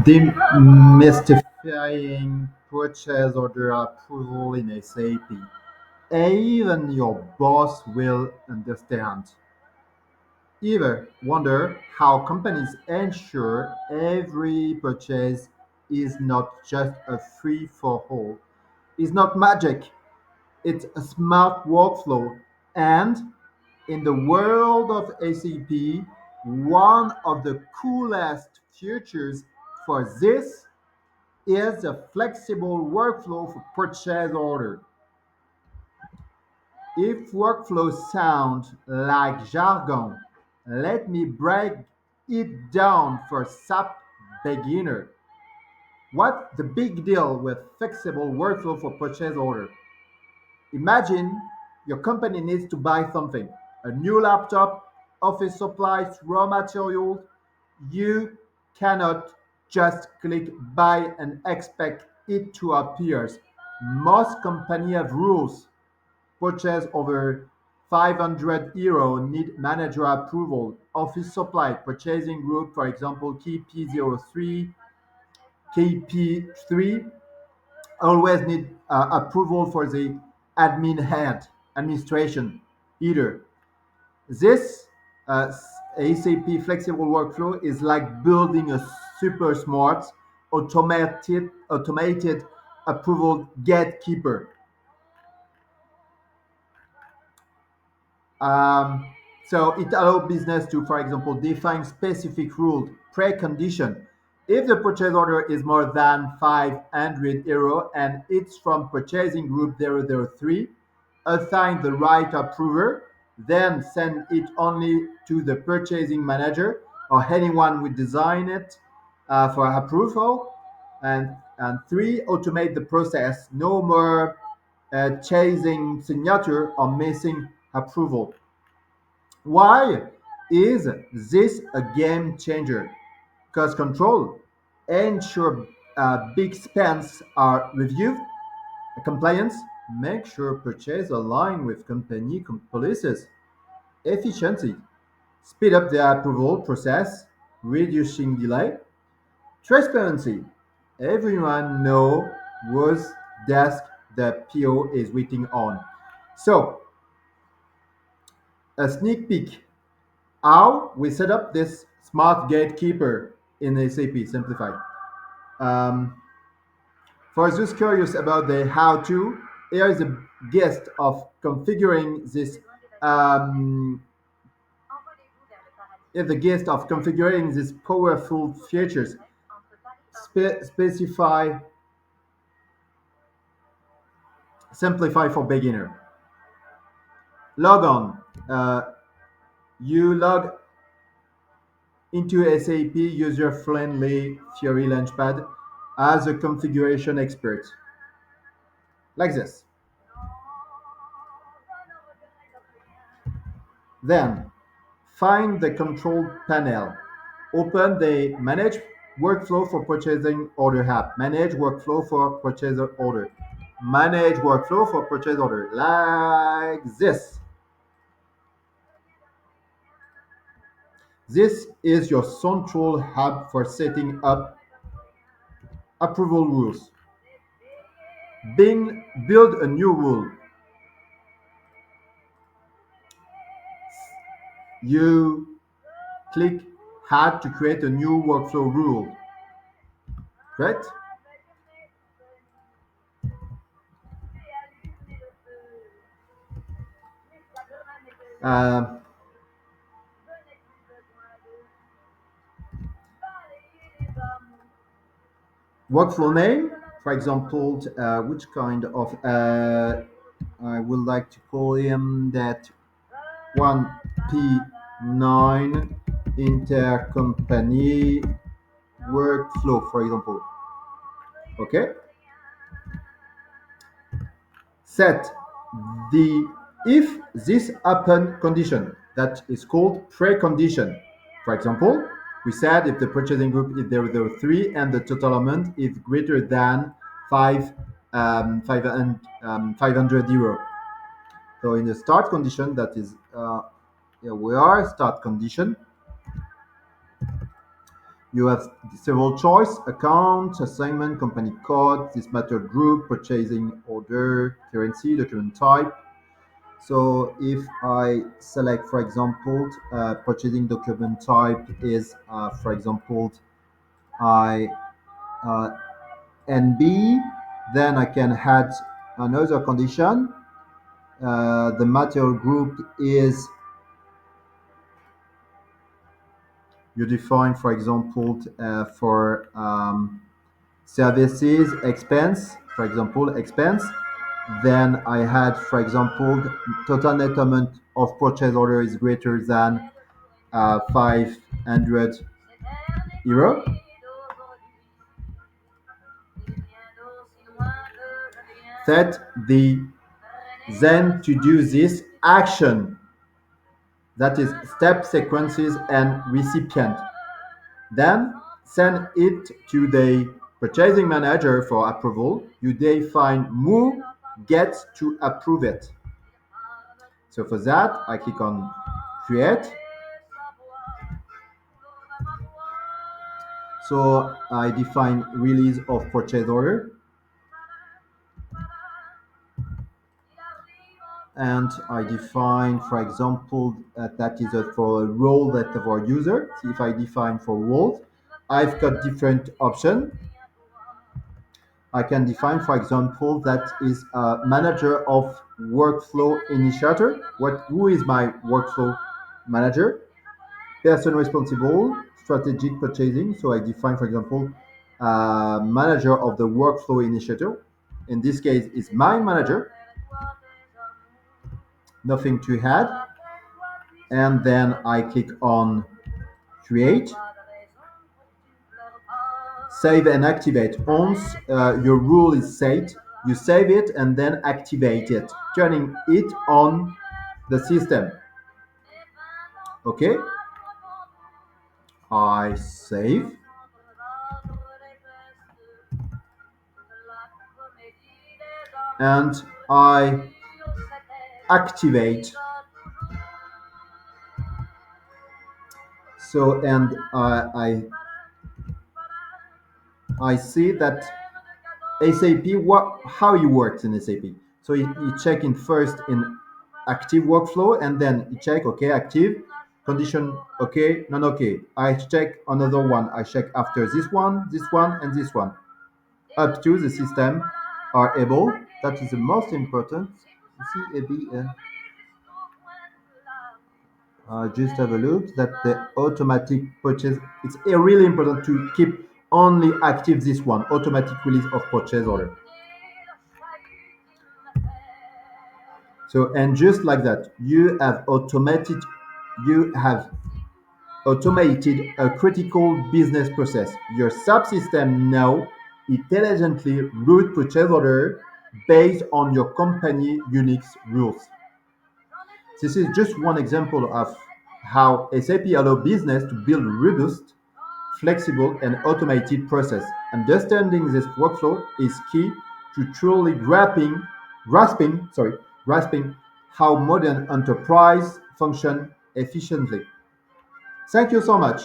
Demystifying purchase order approval in SAP. Even your boss will understand. Ever wonder how companies ensure every purchase is not just a free for all? It's not magic, it's a smart workflow. And in the world of SAP, one of the coolest features for this is a flexible workflow for purchase order. If workflows sound like jargon, let me break it down for SAP beginner. What's the big deal with flexible workflow for purchase order? Imagine your company needs to buy something, a new laptop, office supplies, raw materials. You cannot just click buy and expect it to appear. Most companies have rules. Purchase over €500 need manager approval. Office supply purchasing group, for example, KP03, KP3, always need approval for the admin head, administration either. This ASAP flexible workflow is like building a super smart automated approval gatekeeper. Um, so it allows business to, for example, define specific rule, precondition. If the purchase order is more than €500 and it's from purchasing group 003, assign the right approver, then send it only to the purchasing manager or anyone who design it for approval. And three, automate the process. No more chasing signature or missing approval. Why is this a game changer? Cost control, ensure big spends are reviewed, compliance, make sure purchase align with company policies, efficiency, speed up the approval process, reducing delay, transparency, everyone know whose desk the PO is waiting on. So, a sneak peek how we set up this smart gatekeeper in SAP Simplified. Um, for those curious about the how-to, here is a gist of configuring this. Um, Here the gist of configuring these powerful features. Specify, simplify for beginner. Log on. You log into SAP user-friendly Fiori Launchpad as a configuration expert, like this. Then, find the control panel. Open the Manage Workflow for Purchasing Order app. Manage Workflow for Purchase Order. Manage Workflow for Purchase Order, like this. This is your central hub for setting up approval rules. Build a new rule. You click Add to create a new workflow rule. Correct? Uh, Workflow name, for example, which kind of I would like to call him that 1P9 intercompany workflow, for example. Okay, set the if this happen condition that is called precondition. For example, we said if the purchasing group is 003 and the total amount is greater than 500 euro. So in the start condition, that is, yeah, we are start condition. You have several choice: account, assignment, company code, this matter group, purchasing order, currency, document type. So if I select, for example, purchasing document type is, for example, I uh, NB, then I can add another condition. The material group is you define, for example, for services expense, for example, expense. Then I had, for example, total net amount of purchase order is greater than 500 euro. Set the then to do this action, that is step sequences and recipient. Then send it to the purchasing manager for approval. You define who gets to approve it. So for that, I click on create. So I define release of purchase order. And I define, for example, that is for a role that of our user. So if I define for roles, I've got different options. I can define, for example, that is a manager of workflow initiator. Who is my workflow manager? Person responsible, strategic purchasing. So I define, for example, manager of the workflow initiator. In this case, is my manager. Nothing to add. And then I click on create. Save and activate. Once your rule is set, you save it and then activate it, turning it on the system. Okay, I save and I activate. So and I see that SAP, how it works in SAP. So you check in first in active workflow and then you check, okay, active, condition, okay, non okay. I check another one. I check after this one, and this one. Up to the system are able, that is the most important. You see, just have a look that the automatic purchase, it's really important to keep only active this one, automatic release of purchase order. So, and just like that, you have automated a critical business process. Your subsystem now intelligently route purchase order based on your company Unix rules. This is just one example of how SAP allows business to build robust, flexible, and automated process. Understanding this workflow is key to truly grasping how modern enterprise function efficiently. Thank you so much.